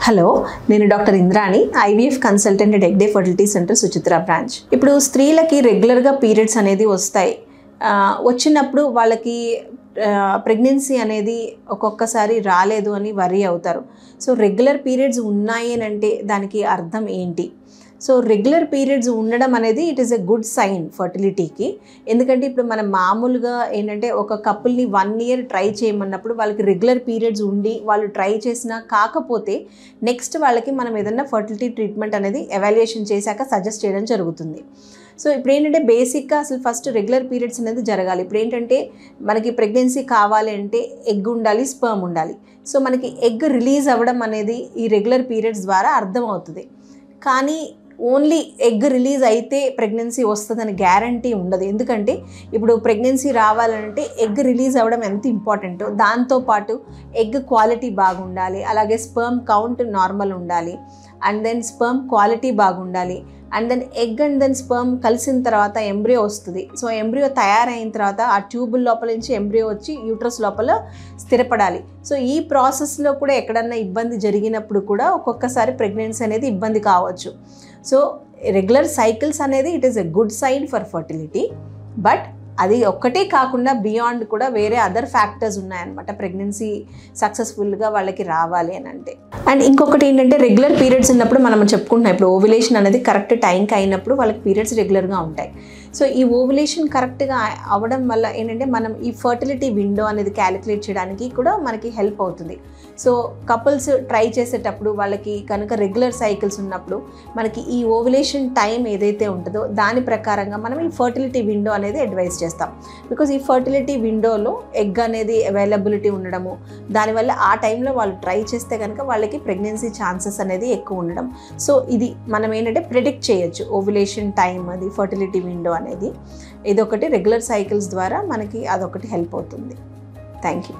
Hello, నేను doctor Indrani, IVF consultant at Hegde fertility centre Suchitra branch. ఇప్పుడు స్త్రీలకి రెగ్యులర్గా పీరియడ్స్ అనేది వస్తాయి. వచ్చినప్పుడు వాళ్ళకి ప్రెగ్నెన్సీ అనేది ఒక్కొక్కసారి రాలేదు అని వరీ అవుతారు. సో రెగ్యులర్ పీరియడ్స్ ఉన్నాయి అని అంటే దానికి అర్థం ఏంటి? సో రెగ్యులర్ పీరియడ్స్ ఉండడం అనేది it is a good sign ఫర్టిలిటీకి. ఎందుకంటే ఇప్పుడు మనం మామూలుగా ఏంటంటే ఒక కపుల్ని 1 year ట్రై చేయమన్నప్పుడు వాళ్ళకి రెగ్యులర్ పీరియడ్స్ ఉండి వాళ్ళు ట్రై చేసినా కాకపోతే నెక్స్ట్ వాళ్ళకి మనం ఏదన్నా ఫర్టిలిటీ ట్రీట్మెంట్ అనేది ఎవాల్యుయేషన్ చేశాక సజెస్ట్ చేయడం జరుగుతుంది. సో ఇప్పుడు ఏంటంటే బేసిక్గా అసలు ఫస్ట్ రెగ్యులర్ పీరియడ్స్ అనేది జరగాలి. ఇప్పుడు ఏంటంటే మనకి ప్రెగ్నెన్సీ కావాలి అంటే ఎగ్ ఉండాలి, స్పర్మ్ ఉండాలి. సో మనకి ఎగ్ రిలీజ్ అవ్వడం అనేది ఈ రెగ్యులర్ పీరియడ్స్ ద్వారా అర్థమవుతుంది. కానీ ఓన్లీ ఎగ్ రిలీజ్ అయితే ప్రెగ్నెన్సీ వస్తుందని గ్యారంటీ ఉండదు. ఎందుకంటే ఇప్పుడు ప్రెగ్నెన్సీ రావాలంటే ఎగ్ రిలీజ్ అవ్వడం ఎంత ఇంపార్టెంటో దాంతోపాటు ఎగ్ క్వాలిటీ బాగుండాలి, అలాగే స్పర్మ్ కౌంట్ నార్మల్ ఉండాలి, అండ్ దెన్ స్పర్మ్ క్వాలిటీ బాగుండాలి, and then egg and then sperm కలిసిన తర్వాత ఎంబ్రియో వస్తుంది. సో ఎంబ్రియో తయారైన తర్వాత ఆ ట్యూబుల్ లోపల నుంచి ఎంబ్రియో వచ్చి యూట్రస్ లోపల స్థిరపడాలి. సో ఈ ప్రాసెస్లో కూడా ఎక్కడన్నా ఇబ్బంది జరిగినప్పుడు కూడా ఒక్కొక్కసారి ప్రెగ్నెన్సీ అనేది ఇబ్బంది కావచ్చు. సో రెగ్యులర్ సైకిల్స్ అనేది it is a good sign for fertility. But అది ఒక్కటే కాకుండా బియాండ్ కూడా వేరే అదర్ ఫ్యాక్టర్స్ ఉన్నాయన్నమాట ప్రెగ్నెన్సీ సక్సెస్ఫుల్గా వాళ్ళకి రావాలి అని అంటే. అండ్ ఇంకొకటి ఏంటంటే రెగ్యులర్ పీరియడ్స్ ఉన్నప్పుడు మనం చెప్పుకుంటున్నాం, ఇప్పుడు ఓవ్యులేషన్ అనేది కరెక్ట్ టైంకి అయినప్పుడు వాళ్ళకి పీరియడ్స్ రెగ్యులర్గా ఉంటాయి. సో ఈ ఓవ్యులేషన్ కరెక్ట్గా అవ్వడం వల్ల ఏంటంటే మనం ఈ ఫర్టిలిటీ విండో అనేది క్యాలిక్యులేట్ చేయడానికి కూడా మనకి హెల్ప్ అవుతుంది. సో కపుల్స్ ట్రై చేసేటప్పుడు వాళ్ళకి కనుక రెగ్యులర్ సైకిల్స్ ఉన్నప్పుడు మనకి ఈ ఓవ్యులేషన్ టైం ఏదైతే ఉంటుందో దాని ప్రకారంగా మనం ఈ ఫర్టిలిటీ విండో అనేది అడ్వైస్ చేస్తాం. బికాజ్ ఈ ఫర్టిలిటీ విండోలో ఎగ్ అనేది అవైలబిలిటీ ఉండడము, దానివల్ల ఆ టైంలో వాళ్ళు ట్రై చేస్తే కనుక వాళ్ళకి ప్రెగ్నెన్సీ ఛాన్సెస్ అనేది ఎక్కువ ఉండడం. సో ఇది మనం ఏంటంటే ప్రిడిక్ట్ చేయొచ్చు ఓవ్యులేషన్ టైం, అది ఫర్టిలిటీ విండో అనేది. ఇదొకటి రెగ్యులర్ సైకిల్స్ ద్వారా మనకి అదొకటి హెల్ప్ అవుతుంది. Thank you.